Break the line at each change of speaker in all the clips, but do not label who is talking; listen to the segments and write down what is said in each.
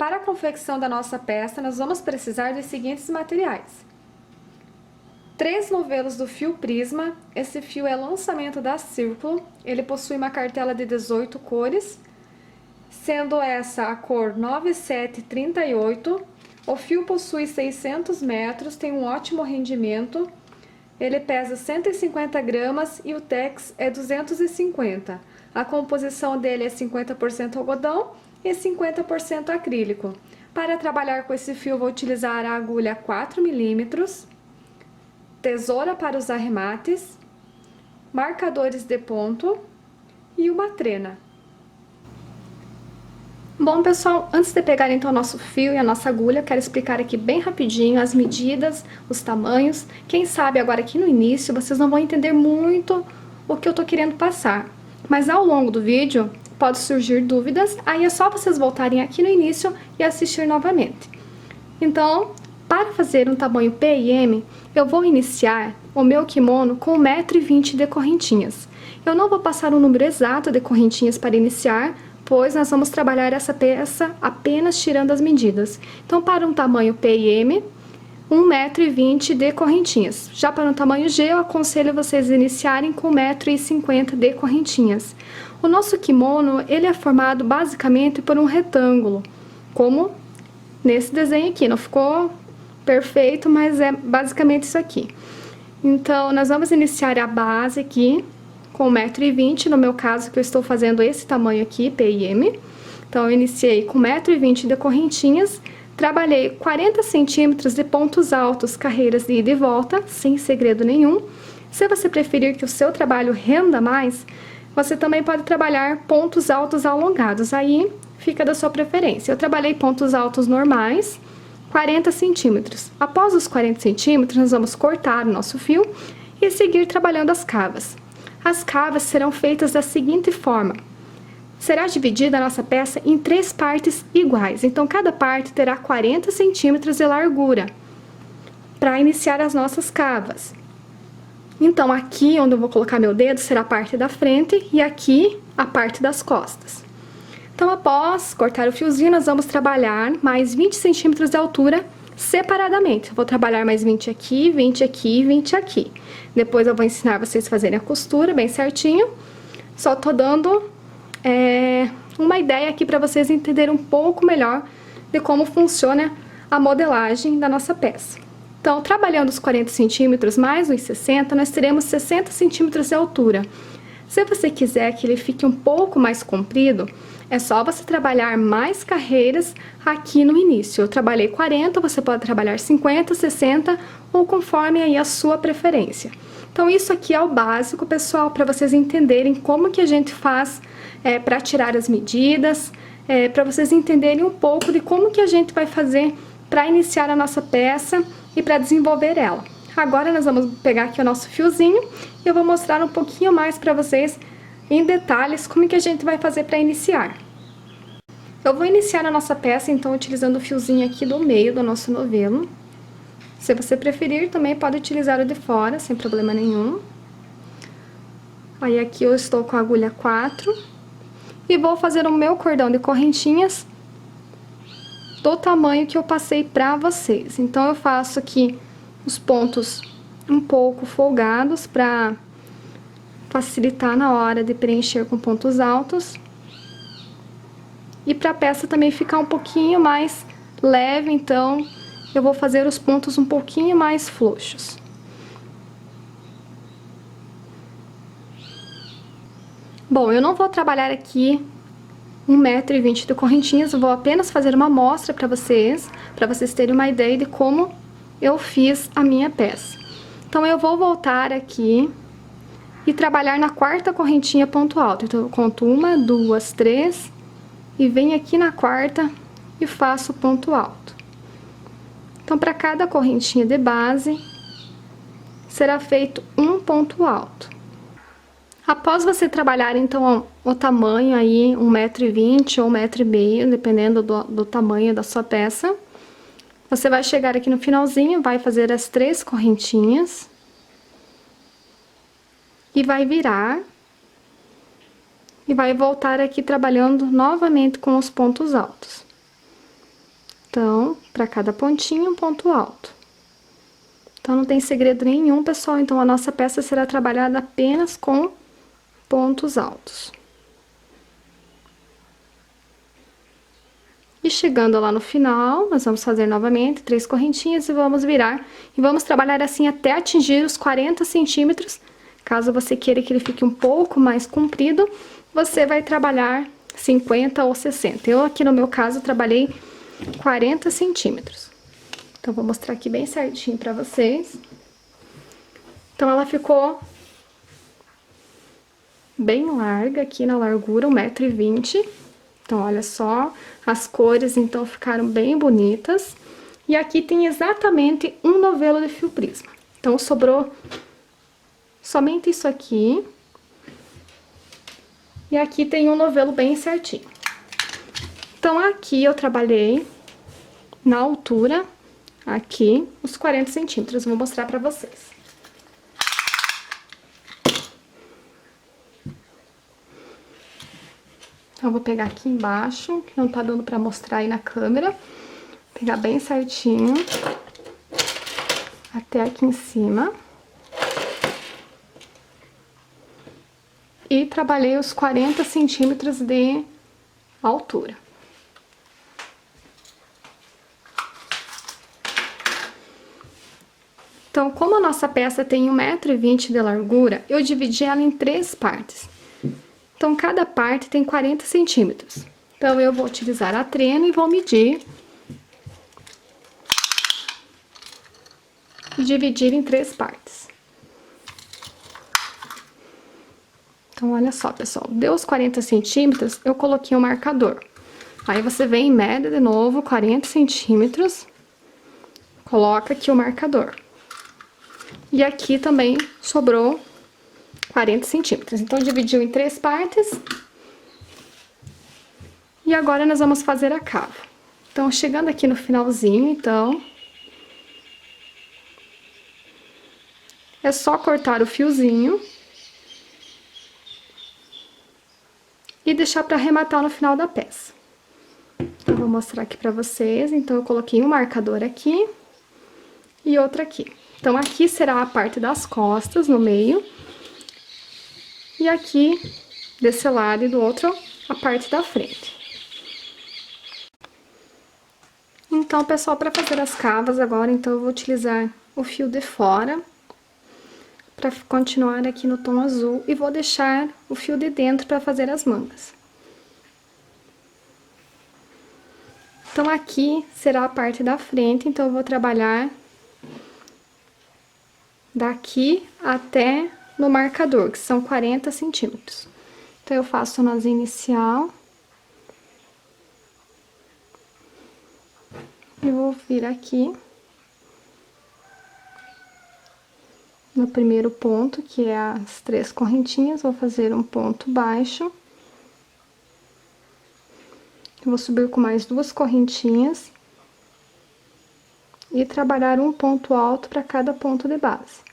para a confecção da nossa peça, nós vamos precisar dos seguintes materiais. 3 novelos do fio Prisma. Esse fio é lançamento da Círculo. Ele possui uma cartela de 18 cores, sendo essa a cor 9738. O fio possui 600 metros, tem um ótimo rendimento. Ele pesa 150 gramas e o tex é 250. A composição dele é 50% algodão e 50% acrílico. Para trabalhar com esse fio, vou utilizar a agulha 4 milímetros, tesoura para os arremates, marcadores de ponto e uma trena. Bom, pessoal, antes de pegar então o nosso fio e a nossa agulha, eu quero explicar aqui bem rapidinho as medidas, os tamanhos. Quem sabe agora aqui no início vocês não vão entender muito o que eu tô querendo passar, mas ao longo do vídeo pode surgir dúvidas, aí é só vocês voltarem aqui no início e assistir novamente. Então, para fazer um tamanho P e M, eu vou iniciar o meu kimono com 1,20 m de correntinhas. Eu não vou passar o número exato de correntinhas para iniciar, pois nós vamos trabalhar essa peça apenas tirando as medidas. Então, para um tamanho P e M, 1,20 m de correntinhas. Já para um tamanho G, eu aconselho vocês iniciarem com 1,50 m de correntinhas. O nosso kimono, ele é formado basicamente por um retângulo, como nesse desenho aqui. Não ficou perfeito, mas é basicamente isso aqui. Então, nós vamos iniciar a base aqui com 1,20 m, no meu caso, que eu estou fazendo esse tamanho aqui, P e M. Então, eu iniciei com 1,20 m de correntinhas, trabalhei 40 centímetros de pontos altos, carreiras de ida e volta, sem segredo nenhum. Se você preferir que o seu trabalho renda mais, você também pode trabalhar pontos altos alongados, aí fica da sua preferência. Eu trabalhei pontos altos normais, 40 centímetros. Após os 40 centímetros, nós vamos cortar o nosso fio e seguir trabalhando as cavas. As cavas serão feitas da seguinte forma: será dividida a nossa peça em 3 partes iguais, então cada parte terá 40 centímetros de largura para iniciar as nossas cavas. Então, aqui onde eu vou colocar meu dedo será a parte da frente e aqui a parte das costas. Então, após cortar o fiozinho, nós vamos trabalhar mais 20 centímetros de altura separadamente. Eu vou trabalhar mais 20 aqui, 20 aqui e 20 aqui. Depois eu vou ensinar vocês a fazerem a costura bem certinho. Só tô dando uma ideia aqui para vocês entenderem um pouco melhor de como funciona a modelagem da nossa peça. Então, trabalhando os 40 centímetros mais os 60, nós teremos 60 centímetros de altura. Se você quiser que ele fique um pouco mais comprido, é só você trabalhar mais carreiras aqui no início. Eu trabalhei 40, você pode trabalhar 50, 60 ou conforme aí a sua preferência. Então, isso aqui é o básico, pessoal, para vocês entenderem como que a gente faz para tirar as medidas, para vocês entenderem um pouco de como que a gente vai fazer para iniciar a nossa peça e para desenvolver ela. Agora nós vamos pegar aqui o nosso fiozinho e eu vou mostrar um pouquinho mais para vocês em detalhes como que a gente vai fazer para iniciar. Eu vou iniciar a nossa peça então utilizando o fiozinho aqui do meio do nosso novelo. Se você preferir, também pode utilizar o de fora, sem problema nenhum. Aí aqui eu estou com a agulha 4 e vou fazer o meu cordão de correntinhas do tamanho que eu passei para vocês. Então, eu faço aqui os pontos um pouco folgados para facilitar na hora de preencher com pontos altos. E para a peça também ficar um pouquinho mais leve, então eu vou fazer os pontos um pouquinho mais frouxos. Bom, eu não vou trabalhar aqui 1,20 m de correntinhas, eu vou apenas fazer uma amostra para vocês terem uma ideia de como eu fiz a minha peça. Então, eu vou voltar aqui e trabalhar na 4ª correntinha ponto alto. Então, eu conto 1, 2, 3 e venho aqui na 4ª e faço ponto alto. Então, para cada correntinha de base, será feito um ponto alto. Após você trabalhar, então, o tamanho aí, 1,20 m ou 1,5 m, dependendo do tamanho da sua peça, você vai chegar aqui no finalzinho, vai fazer as 3 correntinhas e vai virar e vai voltar aqui trabalhando novamente com os pontos altos. Então, para cada pontinho, um ponto alto. Então, não tem segredo nenhum, pessoal. Então, a nossa peça será trabalhada apenas com pontos altos. E chegando lá no final, nós vamos fazer novamente 3 correntinhas e vamos virar. E vamos trabalhar assim até atingir os 40 centímetros. Caso você queira que ele fique um pouco mais comprido, você vai trabalhar 50 ou 60. Eu aqui no meu caso trabalhei 40 centímetros. Então, vou mostrar aqui bem certinho pra vocês. Então, ela ficou bem larga aqui na largura, 1,20 m. Então, olha só, as cores, então, ficaram bem bonitas. E aqui tem exatamente um novelo de fio prisma. Então, sobrou somente isso aqui. E aqui tem um novelo bem certinho. Então, aqui eu trabalhei na altura, aqui, os 40 centímetros. Vou mostrar pra vocês. Então, eu vou pegar aqui embaixo, que não tá dando pra mostrar aí na câmera. Pegar bem certinho. Até aqui em cima. E trabalhei os 40 centímetros de altura. Então, como a nossa peça tem 1,20 m de largura, eu dividi ela em 3 partes. Então, cada parte tem 40 centímetros. Então, eu vou utilizar a trena e vou medir. E dividir em 3 partes. Então, olha só, pessoal. Deu os 40 centímetros, eu coloquei o marcador. Aí, você vem e mede de novo 40 centímetros. Coloca aqui o marcador. E aqui também sobrou 40 centímetros. Então, dividiu em 3 partes. E agora, nós vamos fazer a cava. Então, chegando aqui no finalzinho, então... é só cortar o fiozinho. E deixar para arrematar no final da peça. Então, eu vou mostrar aqui pra vocês. Então, eu coloquei um marcador aqui. E outro aqui. Então, aqui será a parte das costas, no meio. E aqui, desse lado e do outro, a parte da frente. Então, pessoal, para fazer as cavas agora, então, eu vou utilizar o fio de fora. Para continuar aqui no tom azul. E vou deixar o fio de dentro para fazer as mangas. Então, aqui será a parte da frente. Então, eu vou trabalhar... daqui até no marcador, que são 40 centímetros. Então, eu faço o nozinho inicial. E vou vir aqui. No primeiro ponto, que é as 3 correntinhas, vou fazer um ponto baixo. Vou subir com mais 2 correntinhas. E trabalhar um ponto alto para cada ponto de base.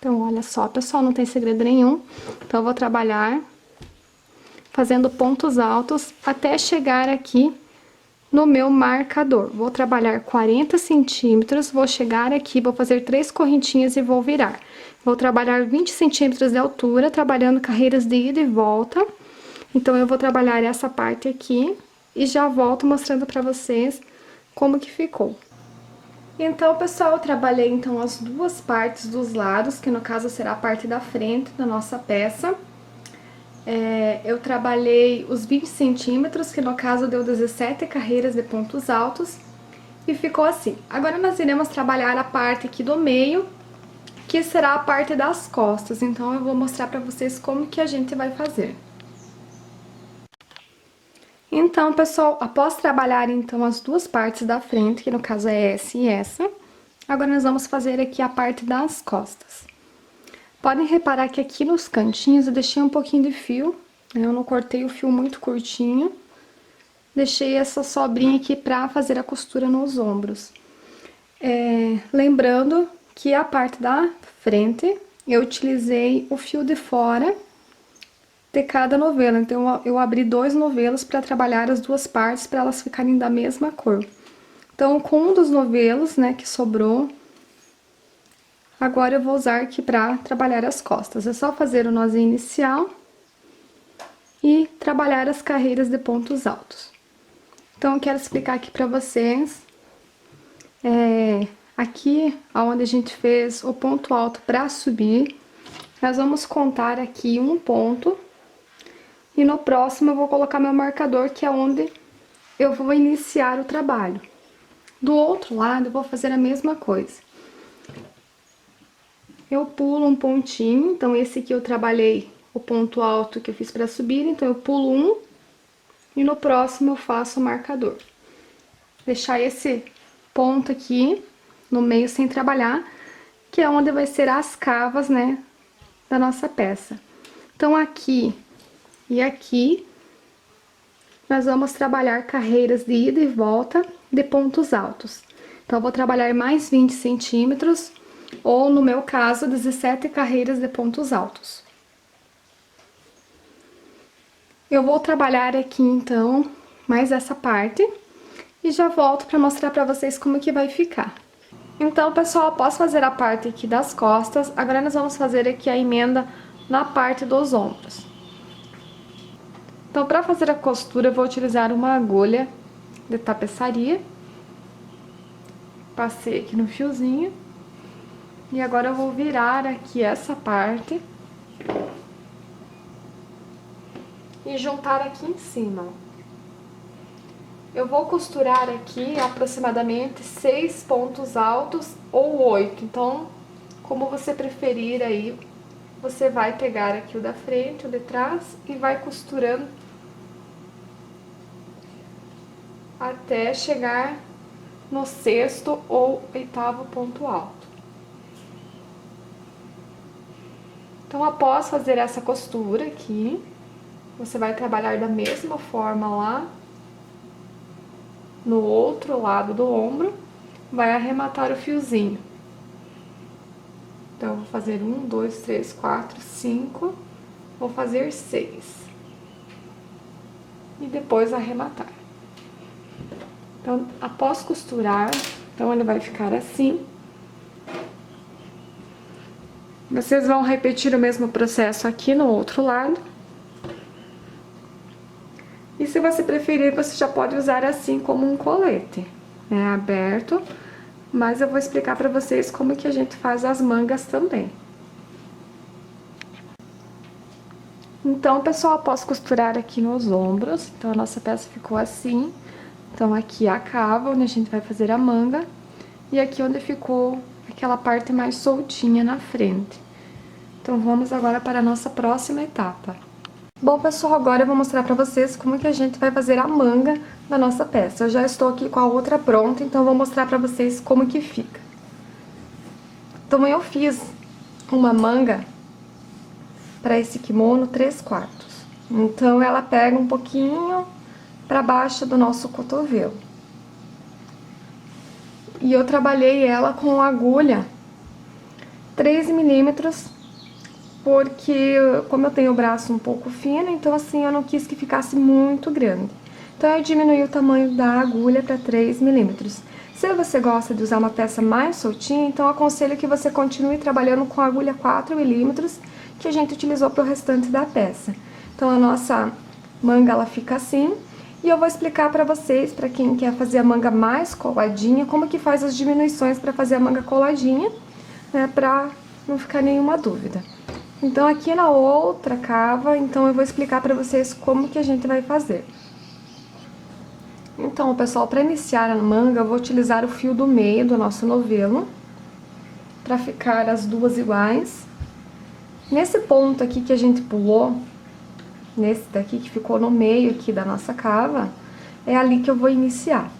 Então, olha só, pessoal, não tem segredo nenhum. Então, eu vou trabalhar fazendo pontos altos até chegar aqui no meu marcador. Vou trabalhar 40 centímetros, vou chegar aqui, vou fazer 3 correntinhas e vou virar. Vou trabalhar 20 centímetros de altura, trabalhando carreiras de ida e volta. Então, eu vou trabalhar essa parte aqui e já volto mostrando pra vocês como que ficou. Então, pessoal, eu trabalhei então as 2 partes dos lados, que no caso será a parte da frente da nossa peça. Eu trabalhei os 20 centímetros, que no caso deu 17 carreiras de pontos altos, e ficou assim. Agora, nós iremos trabalhar a parte aqui do meio, que será a parte das costas. Então, eu vou mostrar pra vocês como que a gente vai fazer. Então, pessoal, após trabalhar, então, as 2 partes da frente, que no caso é essa e essa, agora nós vamos fazer aqui a parte das costas. Podem reparar que aqui nos cantinhos eu deixei um pouquinho de fio, né? Eu não cortei o fio muito curtinho. Deixei essa sobrinha aqui pra fazer a costura nos ombros. Lembrando que a parte da frente eu utilizei o fio de fora de cada novelo. Então eu abri 2 novelos para trabalhar as duas partes para elas ficarem da mesma cor. Então com um dos novelos, né, que sobrou, agora eu vou usar aqui para trabalhar as costas. É só fazer o nozinho inicial e trabalhar as carreiras de pontos altos. Então eu quero explicar aqui para vocês, aqui onde a gente fez o ponto alto para subir, nós vamos contar aqui um ponto. E no próximo eu vou colocar meu marcador, que é onde eu vou iniciar o trabalho. Do outro lado eu vou fazer a mesma coisa. Eu pulo um pontinho, então esse aqui eu trabalhei o ponto alto que eu fiz para subir, então eu pulo um e no próximo eu faço o marcador. Deixar esse ponto aqui no meio sem trabalhar, que é onde vai ser as cavas, né, da nossa peça. Então aqui e aqui, nós vamos trabalhar carreiras de ida e volta de pontos altos. Então, eu vou trabalhar mais 20 centímetros, ou no meu caso, 17 carreiras de pontos altos. Eu vou trabalhar aqui, então, mais essa parte, e já volto para mostrar para vocês como que vai ficar. Então, pessoal, após fazer a parte aqui das costas, agora nós vamos fazer aqui a emenda na parte dos ombros. Então, para fazer a costura, eu vou utilizar uma agulha de tapeçaria. Passei aqui no fiozinho. E agora eu vou virar aqui essa parte. E juntar aqui em cima. Eu vou costurar aqui aproximadamente 6 pontos altos ou 8. Então, como você preferir aí, você vai pegar aqui o da frente, o de trás e vai costurando até chegar no 6º ou 8º ponto alto. Então, após fazer essa costura aqui, você vai trabalhar da mesma forma lá no outro lado do ombro, vai arrematar o fiozinho. Então, eu vou fazer 1, 2, 3, 4, 5, vou fazer 6. E depois arrematar. Então, após costurar, então ele vai ficar assim. Vocês vão repetir o mesmo processo aqui no outro lado. E se você preferir, você já pode usar assim como um colete, né, aberto. Mas eu vou explicar pra vocês como que a gente faz as mangas também. Então, pessoal, após costurar aqui nos ombros, então a nossa peça ficou assim. Então, aqui a cava, onde a gente vai fazer a manga, e aqui onde ficou aquela parte mais soltinha na frente. Então, vamos agora para a nossa próxima etapa. Bom, pessoal, agora eu vou mostrar pra vocês como que a gente vai fazer a manga da nossa peça. Eu já estou aqui com a outra pronta, então eu vou mostrar pra vocês como que fica. Então, eu fiz uma manga para esse kimono 3/4. Então, ela pega um pouquinho para baixo do nosso cotovelo. E eu trabalhei ela com agulha 3 milímetros, porque como eu tenho o braço um pouco fino, então assim, eu não quis que ficasse muito grande. Então, eu diminui o tamanho da agulha para 3 milímetros. Se você gosta de usar uma peça mais soltinha, então eu aconselho que você continue trabalhando com a agulha 4 milímetros, que a gente utilizou para o restante da peça. Então, a nossa manga, ela fica assim. E eu vou explicar pra vocês, pra quem quer fazer a manga mais coladinha, como que faz as diminuições pra fazer a manga coladinha, né, pra não ficar nenhuma dúvida. Então, aqui na outra cava, então eu vou explicar pra vocês como que a gente vai fazer. Então, pessoal, pra iniciar a manga, eu vou utilizar o fio do meio do nosso novelo, pra ficar as duas iguais. Nesse ponto aqui que a gente pulou, nesse daqui que ficou no meio aqui da nossa cava, é ali que eu vou iniciar.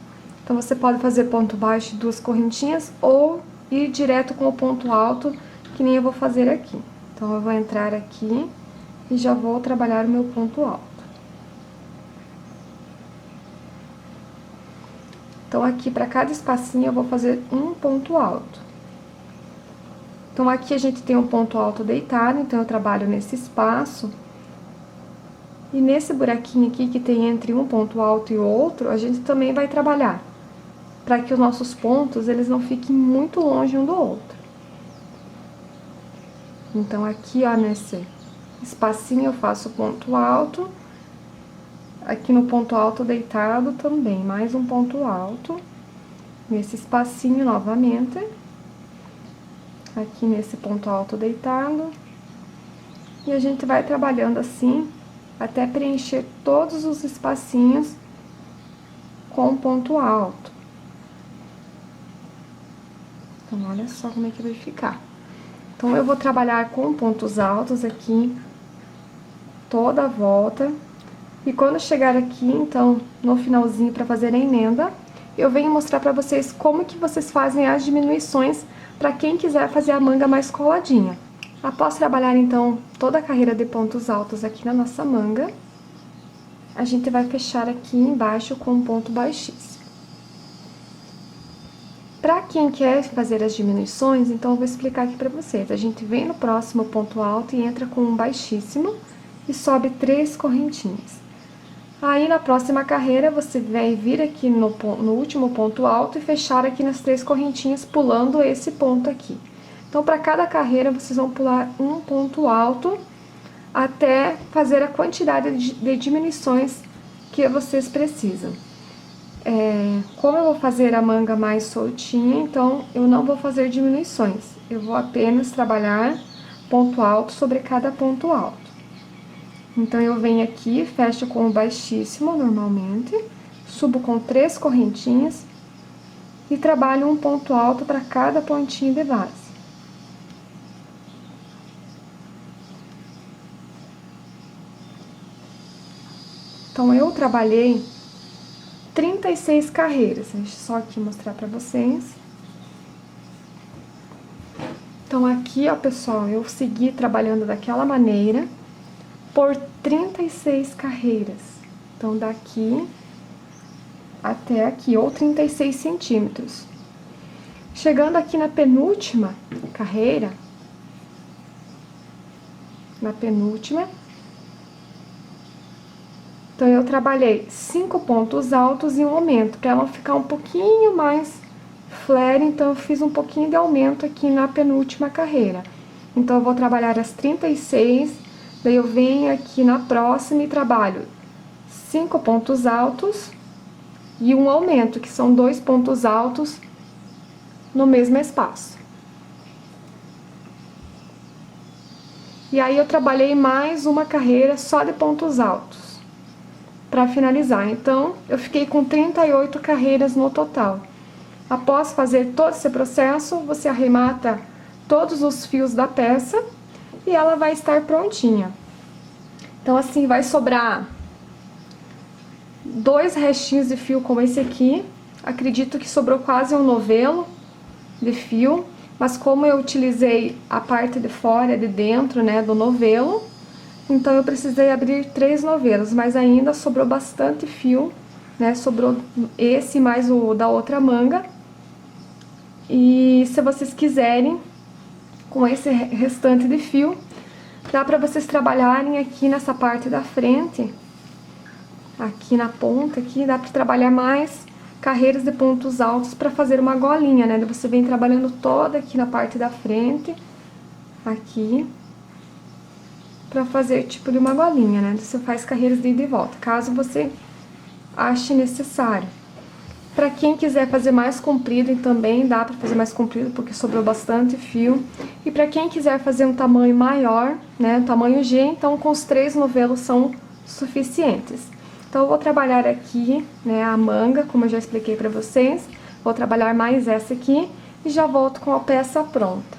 Então, você pode fazer ponto baixo de 2 correntinhas ou ir direto com o ponto alto, que nem eu vou fazer aqui.
Então, eu vou entrar aqui e já vou trabalhar o meu ponto alto. Então, aqui, para cada espacinho, eu vou fazer um ponto alto. Então, aqui a gente tem um ponto alto deitado, então eu trabalho nesse espaço. E nesse buraquinho aqui, que tem entre um ponto alto e outro, a gente também vai trabalhar, para que os nossos pontos, eles não fiquem muito longe um do outro. Então, aqui, ó, nesse espacinho eu faço ponto alto. Aqui no ponto alto deitado também, mais um ponto alto. Nesse espacinho novamente. Aqui nesse ponto alto deitado. E a gente vai trabalhando assim, até preencher todos os espacinhos com ponto alto. Então, olha só como é que vai ficar. Então, eu vou trabalhar com pontos altos aqui, toda a volta. E quando chegar aqui, então, no finalzinho para fazer a emenda, eu venho mostrar para vocês como que vocês fazem as diminuições para quem quiser fazer a manga mais coladinha. Após trabalhar, então, toda a carreira de pontos altos aqui na nossa manga, a gente vai fechar aqui embaixo com um ponto baixíssimo. Para quem quer fazer as diminuições, então, eu vou explicar aqui para vocês. A gente vem no próximo ponto alto e entra com um baixíssimo e sobe 3 correntinhas. Aí, na próxima carreira, você vai vir aqui no último ponto alto e fechar aqui nas 3 correntinhas, pulando esse ponto aqui. Então, para cada carreira, vocês vão pular um ponto alto até fazer a quantidade de diminuições que vocês precisam. Como eu vou fazer a manga mais soltinha, então, eu não vou fazer diminuições. Eu vou apenas trabalhar ponto alto sobre cada ponto alto. Então, eu venho aqui, fecho com o baixíssimo, normalmente, subo com 3 correntinhas e trabalho um ponto alto para cada pontinho de base. Então, eu trabalhei 36 carreiras, deixa eu só aqui mostrar para vocês. Então, aqui, ó, pessoal, eu segui trabalhando daquela maneira por 36 carreiras. Então, daqui até aqui, ou 36 centímetros. Chegando aqui na penúltima carreira, então, eu trabalhei 5 pontos altos e um aumento, para ela ficar um pouquinho mais flare, então, eu fiz um pouquinho de aumento aqui na penúltima carreira. Então, eu vou trabalhar as 36, daí eu venho aqui na próxima e trabalho 5 pontos altos e um aumento, que são 2 pontos altos no mesmo espaço. E aí, eu trabalhei mais uma carreira só de pontos altos, para finalizar. Então, eu fiquei com 38 carreiras no total. Após fazer todo esse processo, você arremata todos os fios da peça e ela vai estar prontinha. Então, assim, vai sobrar 2 restinhos de fio como esse aqui. Acredito que sobrou quase um novelo de fio, mas como eu utilizei a parte de fora, de dentro, né, do novelo, então eu precisei abrir 3 novelos, mas ainda sobrou bastante fio, né, sobrou esse mais o da outra manga. E se vocês quiserem, com esse restante de fio, dá pra vocês trabalharem aqui nessa parte da frente, aqui na ponta, aqui, dá pra trabalhar mais carreiras de pontos altos pra fazer uma golinha, né? Você vem trabalhando toda aqui na parte da frente, aqui, pra fazer tipo de uma golinha, né? Você faz carreiras de ida e volta, caso você ache necessário. Pra quem quiser fazer mais comprido, também dá pra fazer mais comprido, porque sobrou bastante fio. E pra quem quiser fazer um tamanho maior, né, tamanho G, então com os 3 novelos são suficientes. Então, eu vou trabalhar aqui, né, a manga, como eu já expliquei pra vocês. Vou trabalhar mais essa aqui e já volto com a peça pronta.